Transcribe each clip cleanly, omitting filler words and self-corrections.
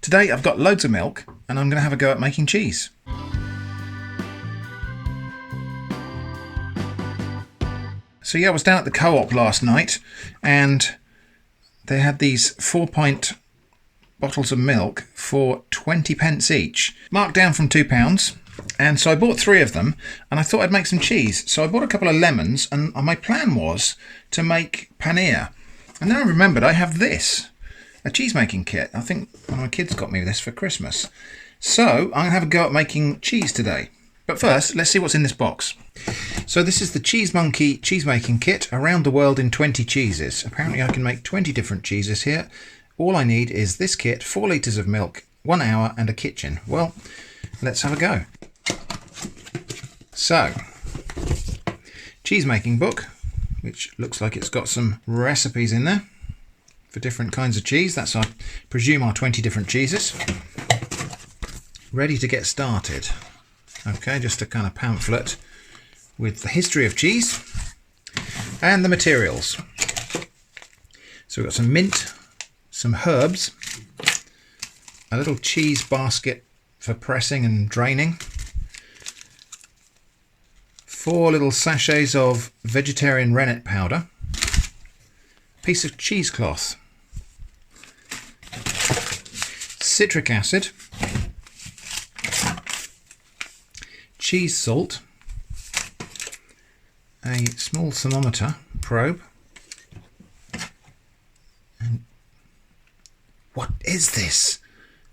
Today I've got loads of milk and I'm going to have a go at making cheese. So yeah, I was down at the Co-op last night and they had these 4-pint bottles of milk for 20 pence each, marked down from £2. And so I bought 3 of them and I thought I'd make some cheese. So I bought a couple of lemons and my plan was to make paneer. And then I remembered I have this. A cheese making kit. I think one of my kids got me this for Christmas. So I'm going to have a go at making cheese today. But first, let's see what's in this box. So this is the CheeseMonkey cheese making kit, around the world in 20 cheeses. Apparently I can make 20 different cheeses here. All I need is this kit, 4 litres of milk, 1 hour and a kitchen. Well, let's have a go. So, cheese making book, which looks like it's got some recipes in there for different kinds of cheese. That's, I presume, our 20 different cheeses. Ready to get started. Okay, just a kind of pamphlet with the history of cheese and the materials. So we've got some mint, some herbs, a little cheese basket for pressing and draining, 4 little sachets of vegetarian rennet powder, piece of cheesecloth, citric acid, cheese salt, a small thermometer probe, and what is this?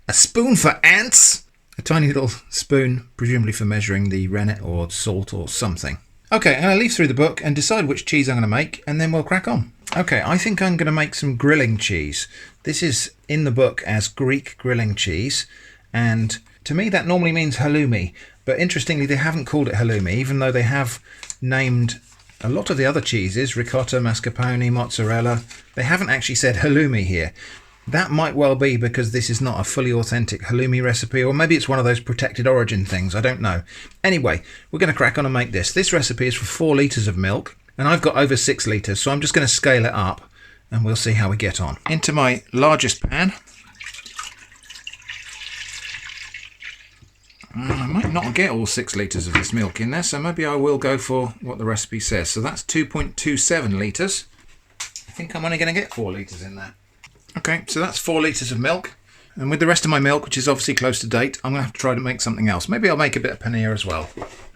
A spoon for ants? A tiny little spoon, presumably for measuring the rennet or salt or something. Okay, I'm going to leaf through the book and decide which cheese I'm going to make, and then we'll crack on. Okay, I think I'm going to make some grilling cheese. This is in the book as Greek grilling cheese, and to me that normally means halloumi, but interestingly they haven't called it halloumi, even though they have named a lot of the other cheeses, ricotta, mascarpone, mozzarella. They haven't actually said halloumi here. That might well be because this is not a fully authentic halloumi recipe, or maybe it's one of those protected origin things, I don't know. Anyway, we're going to crack on and make this. This recipe is for 4 litres of milk, and I've got over 6 litres, so I'm just going to scale it up, and we'll see how we get on. Into my largest pan. I might not get all 6 litres of this milk in there, so maybe I will go for what the recipe says. So that's 2.27 litres. I think I'm only going to get 4 litres in there. Okay, so that's 4 litres of milk. And with the rest of my milk, which is obviously close to date, I'm going to have to try to make something else. Maybe I'll make a bit of paneer as well.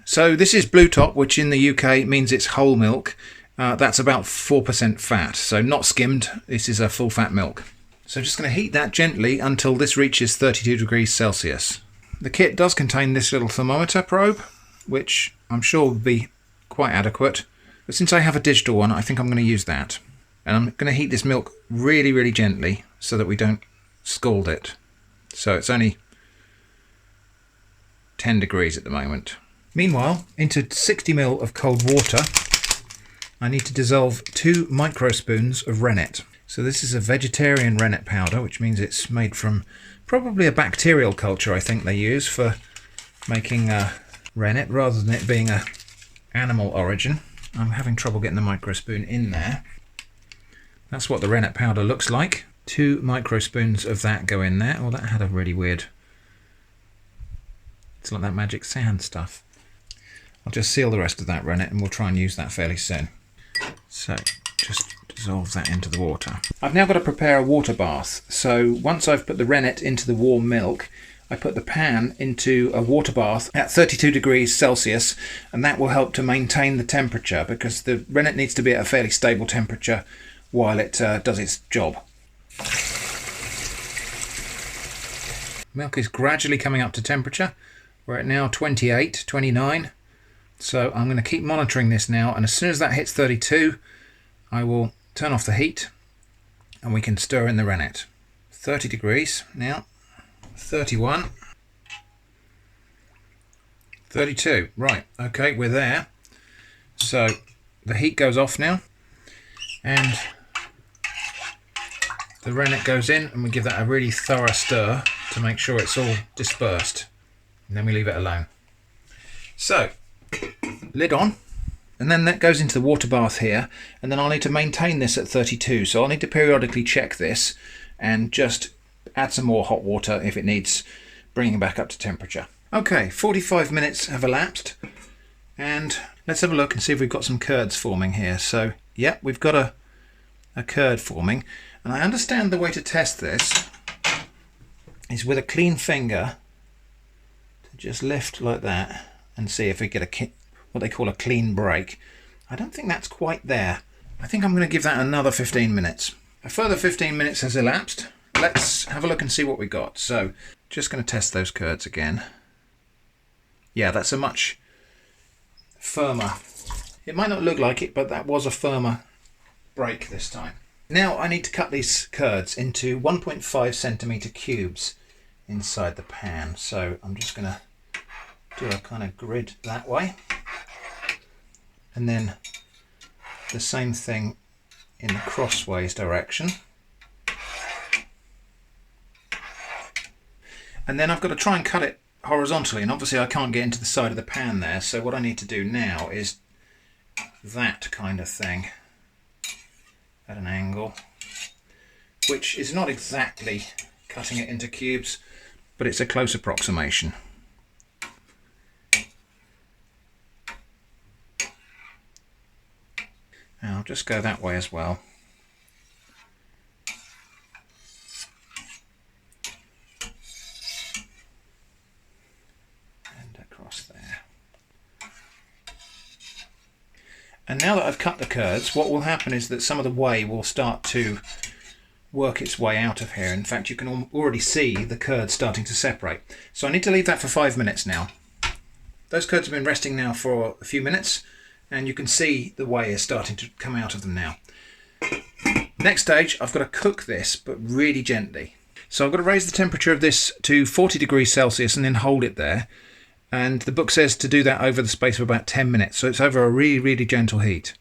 So this is Blue Top, which in the UK means it's whole milk. That's about 4% fat, so not skimmed. This is a full fat milk. So just going to heat that gently until this reaches 32 degrees Celsius. The kit does contain this little thermometer probe, which I'm sure will be quite adequate. But since I have a digital one, I think I'm going to use that. And I'm going to heat this milk really, really gently so that we don't scald it. So it's only 10 degrees at the moment. Meanwhile, into 60 ml of cold water, I need to dissolve 2 microspoons of rennet. So this is a vegetarian rennet powder, which means it's made from probably a bacterial culture, I think they use for making rennet, rather than it being a animal origin. I'm having trouble getting the microspoon in there. That's what the rennet powder looks like. 2 microspoons of that go in there. Oh, that had a really weird... It's like that magic sand stuff. I'll just seal the rest of that rennet and we'll try and use that fairly soon. So, just dissolve that into the water. I've now got to prepare a water bath. So once I've put the rennet into the warm milk, I put the pan into a water bath at 32 degrees Celsius, and that will help to maintain the temperature because the rennet needs to be at a fairly stable temperature while it does its job. Milk is gradually coming up to temperature. We're at now 28, 29. So I'm going to keep monitoring this now, and as soon as that hits 32, I will turn off the heat and we can stir in the rennet. 30 degrees now, 31, 32. Right, okay, we're there. So the heat goes off now, and the rennet goes in, and we give that a really thorough stir to make sure it's all dispersed, and then we leave it alone. So, lid on, and then that goes into the water bath here, and then I'll need to maintain this at 32, so I'll need to periodically check this and just add some more hot water if it needs bringing back up to temperature. Okay, 45 minutes have elapsed, and let's have a look and see if we've got some curds forming here. So, yeah, we've got a curd forming, and I understand the way to test this is with a clean finger to just lift like that and see if we get what they call a clean break. I don't think that's quite there. I think I'm going to give that another 15 minutes. A further 15 minutes has elapsed. Let's have a look and see what we got. So, just going to test those curds again. Yeah, that's a much firmer. It might not look like it, but that was a firmer break this time. Now I need to cut these curds into 1.5 centimeter cubes inside the pan. So I'm just going to do a kind of grid that way. And then the same thing in the crossways direction. And then I've got to try and cut it horizontally, and obviously I can't get into the side of the pan there, so what I need to do now is that kind of thing at an angle, which is not exactly cutting it into cubes, but it's a close approximation. And I'll just go that way as well. And now that I've cut the curds, what will happen is that some of the whey will start to work its way out of here. In fact, you can already see the curds starting to separate. So I need to leave that for 5 minutes now. Those curds have been resting now for a few minutes, and you can see the whey is starting to come out of them now. Next stage, I've got to cook this, but really gently. So I've got to raise the temperature of this to 40 degrees Celsius and then hold it there. And the book says to do that over the space of about 10 minutes. So it's over a really, really gentle heat.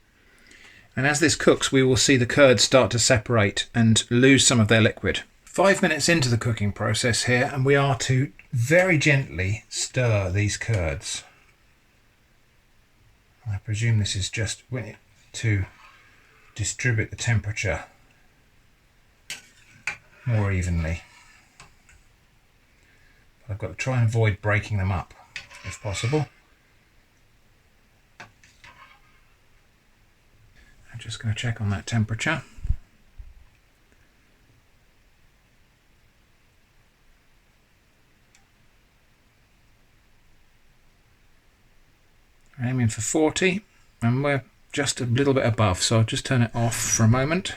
And as this cooks, we will see the curds start to separate and lose some of their liquid. 5 minutes into the cooking process here, and we are to very gently stir these curds. I presume this is just to distribute the temperature more evenly. But I've got to try and avoid breaking them up if possible. I'm just going to check on that temperature. I'm aiming for 40, and we're just a little bit above, so I'll just turn it off for a moment.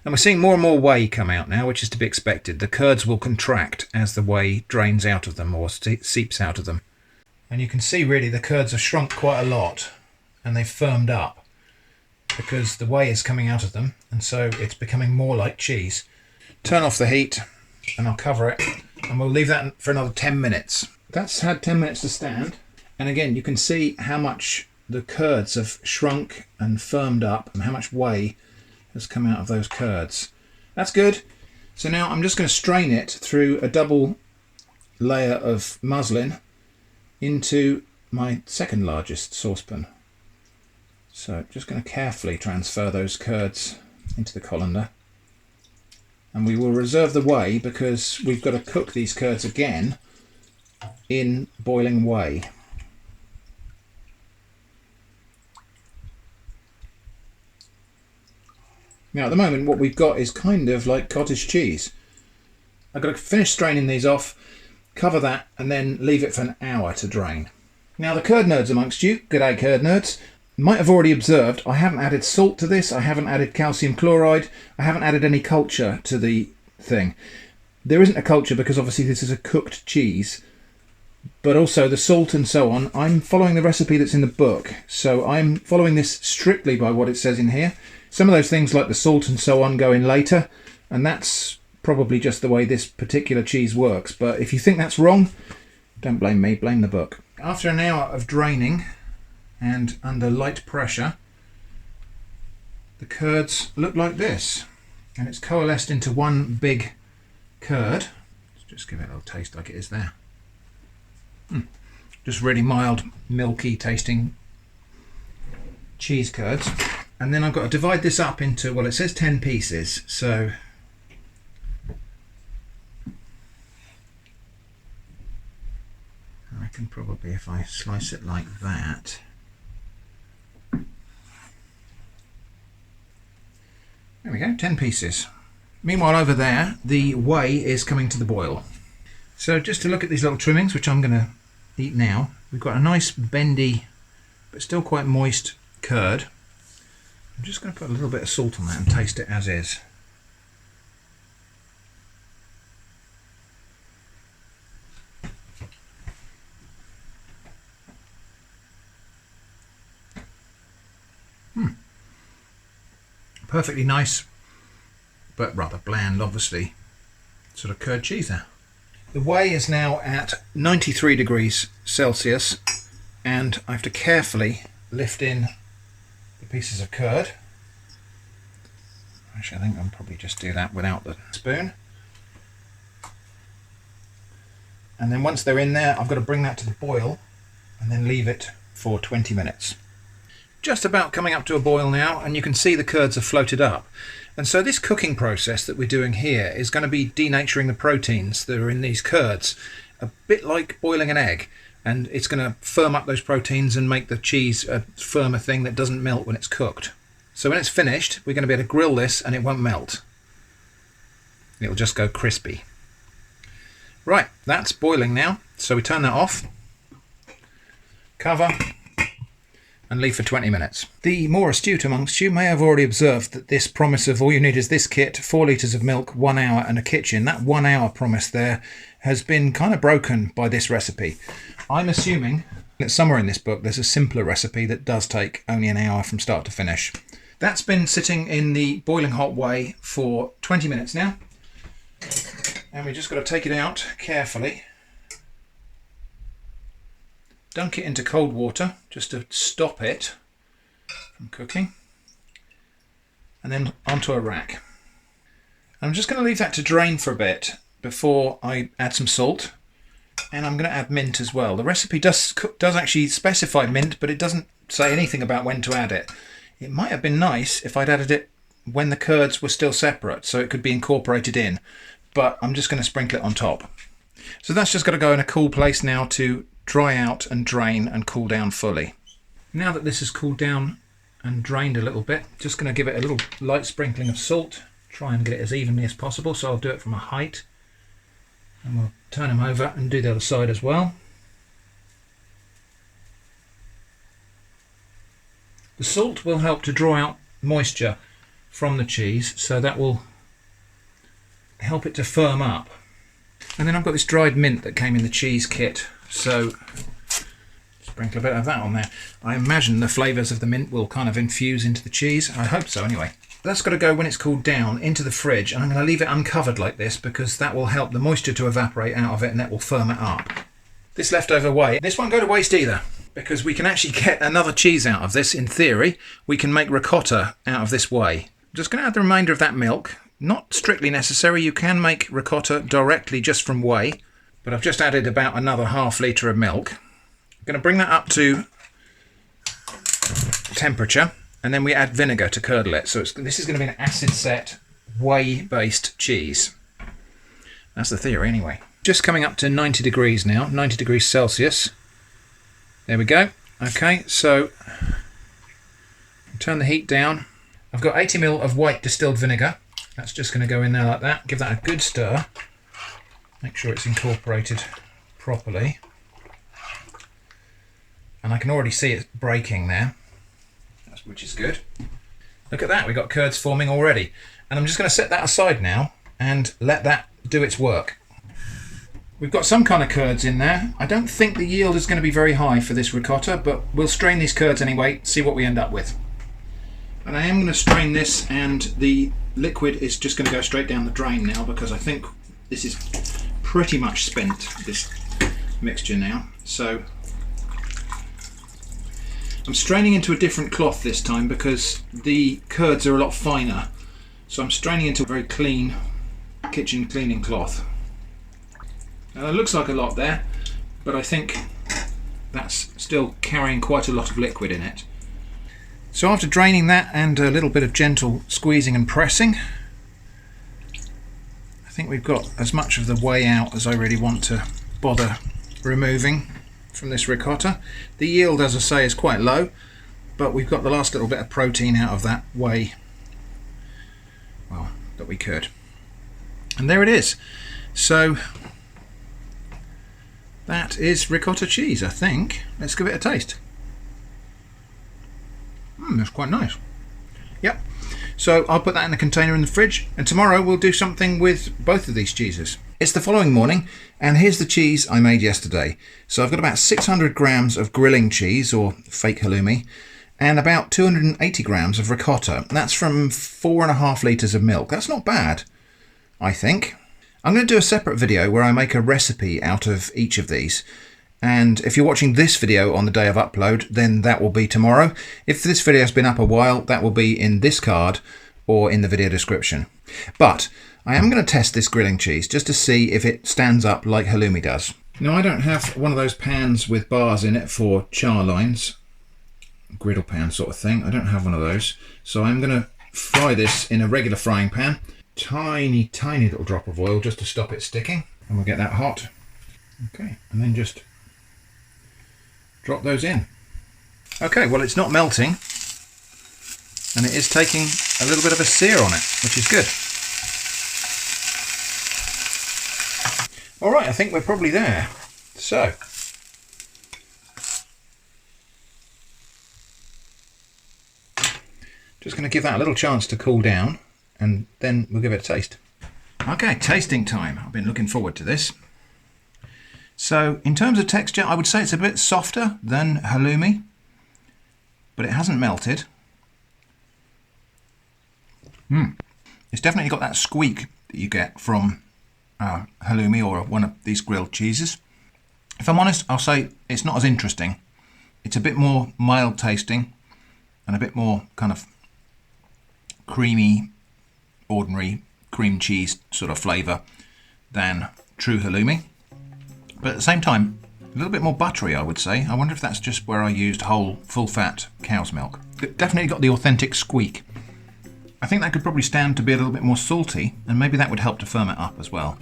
And we're seeing more and more whey come out now, which is to be expected. The curds will contract as the whey drains out of them or seeps out of them. And you can see really the curds have shrunk quite a lot, and they've firmed up because the whey is coming out of them, and so it's becoming more like cheese. Turn off the heat, and I'll cover it, and we'll leave that for another 10 minutes. That's had 10 minutes to stand, and again you can see how much the curds have shrunk and firmed up, and how much whey has come out of those curds. That's good. So now I'm just going to strain it through a double layer of muslin into my second largest saucepan. So just going to carefully transfer those curds into the colander, and we will reserve the whey because we've got to cook these curds again in boiling whey. Now at the moment what we've got is kind of like cottage cheese. I've got to finish straining these off, cover that, and then leave it for an hour to drain. Now the curd nerds amongst you, g'day curd nerds, might have already observed I haven't added salt to this, I haven't added calcium chloride, I haven't added any culture to the thing. There isn't a culture because obviously this is a cooked cheese, but also the salt and so on, I'm following the recipe that's in the book, so I'm following this strictly by what it says in here. Some of those things like the salt and so on go in later, and that's probably just the way this particular cheese works, but if you think that's wrong, don't blame me, blame the book. After an hour of draining and under light pressure, the curds look like this, and it's coalesced into one big curd. Let's just give it a little taste like it is there. Just really mild, milky tasting cheese curds. And then I've got to divide this up into, well, it says 10 pieces, so I can probably, if I slice it like that. There we go, 10 pieces. Meanwhile over there, the whey is coming to the boil. So just to look at these little trimmings, which I'm going to eat now, we've got a nice bendy, but still quite moist curd. I'm just going to put a little bit of salt on that and taste it as is. Perfectly nice, but rather bland, obviously, sort of curd cheese there. The whey is now at 93 degrees Celsius, and I have to carefully lift in the pieces of curd. Actually, I think I'll probably just do that without the spoon. And then once they're in there, I've got to bring that to the boil and then leave it for 20 minutes. Just about coming up to a boil now, and you can see the curds have floated up. And so this cooking process that we're doing here is going to be denaturing the proteins that are in these curds, a bit like boiling an egg, and it's going to firm up those proteins and make the cheese a firmer thing that doesn't melt when it's cooked. So when it's finished, we're going to be able to grill this and it won't melt. It'll just go crispy. Right, that's boiling now, so we turn that off, cover, and leave for 20 minutes. The more astute amongst you may have already observed that this promise of all you need is this kit, 4 litres of milk, 1 hour and a kitchen, that 1 hour promise there has been kind of broken by this recipe. I'm assuming that somewhere in this book there's a simpler recipe that does take only an hour from start to finish. That's been sitting in the boiling hot whey for 20 minutes now, and we just got to take it out carefully. Dunk it into cold water just to stop it from cooking, and then onto a rack. I'm just going to leave that to drain for a bit before I add some salt, and I'm going to add mint as well. The recipe does actually specify mint, but it doesn't say anything about when to add it. It might have been nice if I'd added it when the curds were still separate, so it could be incorporated in, but I'm just going to sprinkle it on top. So that's just got to go in a cool place now to dry out and drain and cool down fully. Now that this has cooled down and drained a little bit, just going to give it a little light sprinkling of salt, try and get it as evenly as possible, so I'll do it from a height, and we'll turn them over and do the other side as well. The salt will help to draw out moisture from the cheese, so that will help it to firm up. And then I've got this dried mint that came in the cheese kit, so sprinkle a bit of that on there. I imagine the flavours of the mint will kind of infuse into the cheese. I hope so anyway. That's got to go, when it's cooled down, into the fridge, and I'm going to leave it uncovered like this because that will help the moisture to evaporate out of it and that will firm it up. This leftover whey, this won't go to waste either, because we can actually get another cheese out of this. In theory, we can make ricotta out of this whey. I'm just going to add the remainder of that milk. Not strictly necessary, you can make ricotta directly just from whey, but I've just added about another ½ litre of milk. I'm going to bring that up to temperature, and then we add vinegar to curdle it. So this is going to be an acid-set, whey-based cheese. That's the theory anyway. Just coming up to 90 degrees now, 90 degrees Celsius. There we go. Okay, so turn the heat down. I've got 80 ml of white distilled vinegar. That's just going to go in there like that. Give that a good stir. Make sure it's incorporated properly. And I can already see it breaking there, which is good. Look at that, we've got curds forming already. And I'm just going to set that aside now and let that do its work. We've got some kind of curds in there. I don't think the yield is going to be very high for this ricotta, but we'll strain these curds anyway, see what we end up with. And I am going to strain this, and the liquid is just going to go straight down the drain now, because I think this is pretty much spent, this mixture now. So I'm straining into a different cloth this time because the curds are a lot finer. So I'm straining into a very clean kitchen cleaning cloth. Now, it looks like a lot there, but I think that's still carrying quite a lot of liquid in it. So after draining that and a little bit of gentle squeezing and pressing, I think we've got as much of the whey out as I really want to bother removing. from this ricotta. The yield, as I say, is quite low, but we've got the last little bit of protein out of that whey, well, that we could. And there it is. So that is ricotta cheese, I think. Let's give it a taste. That's quite nice. Yep. So I'll put that in a container in the fridge, and tomorrow we'll do something with both of these cheeses. It's the following morning, and here's the cheese I made yesterday. So I've got about 600 grams of grilling cheese, or fake halloumi, and about 280 grams of ricotta. That's from 4.5 litres of milk. That's not bad, I think. I'm going to do a separate video where I make a recipe out of each of these. And if you're watching this video on the day of upload, then that will be tomorrow. If this video has been up a while, that will be in this card or in the video description. But I am going to test this grilling cheese just to see if it stands up like halloumi does. Now, I don't have one of those pans with bars in it for char lines, griddle pan sort of thing. I don't have one of those. So I'm going to fry this in a regular frying pan. Tiny little drop of oil just to stop it sticking. And we'll get that hot. Okay, and then just drop those in. Okay, well, it's not melting, and it is taking a little bit of a sear on it, which is good. All right, I think we're probably there. So, just going to give that a little chance to cool down, and then we'll give it a taste. Okay, tasting time. I've been looking forward to this. So, in terms of texture, I would say it's a bit softer than halloumi, but it hasn't melted. It's definitely got that squeak that you get from halloumi or one of these grilled cheeses. If I'm honest, I'll say it's not as interesting. It's a bit more mild tasting and a bit more kind of creamy, ordinary cream cheese sort of flavour than true halloumi. But at the same time, a little bit more buttery, I would say. I wonder if that's just where I used whole, full-fat cow's milk. It definitely got the authentic squeak. I think that could probably stand to be a little bit more salty, and maybe that would help to firm it up as well.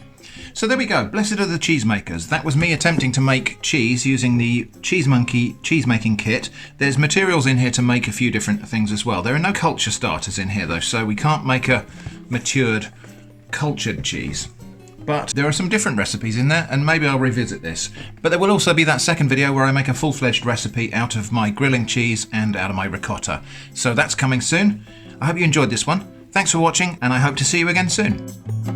So there we go. Blessed are the cheesemakers. That was me attempting to make cheese using the CheeseMonkey cheesemaking kit. There's materials in here to make a few different things as well. There are no culture starters in here, though, so we can't make a matured, cultured cheese. But there are some different recipes in there, and maybe I'll revisit this. But there will also be that second video where I make a full-fledged recipe out of my grilling cheese and out of my ricotta. So that's coming soon. I hope you enjoyed this one. Thanks for watching, and I hope to see you again soon.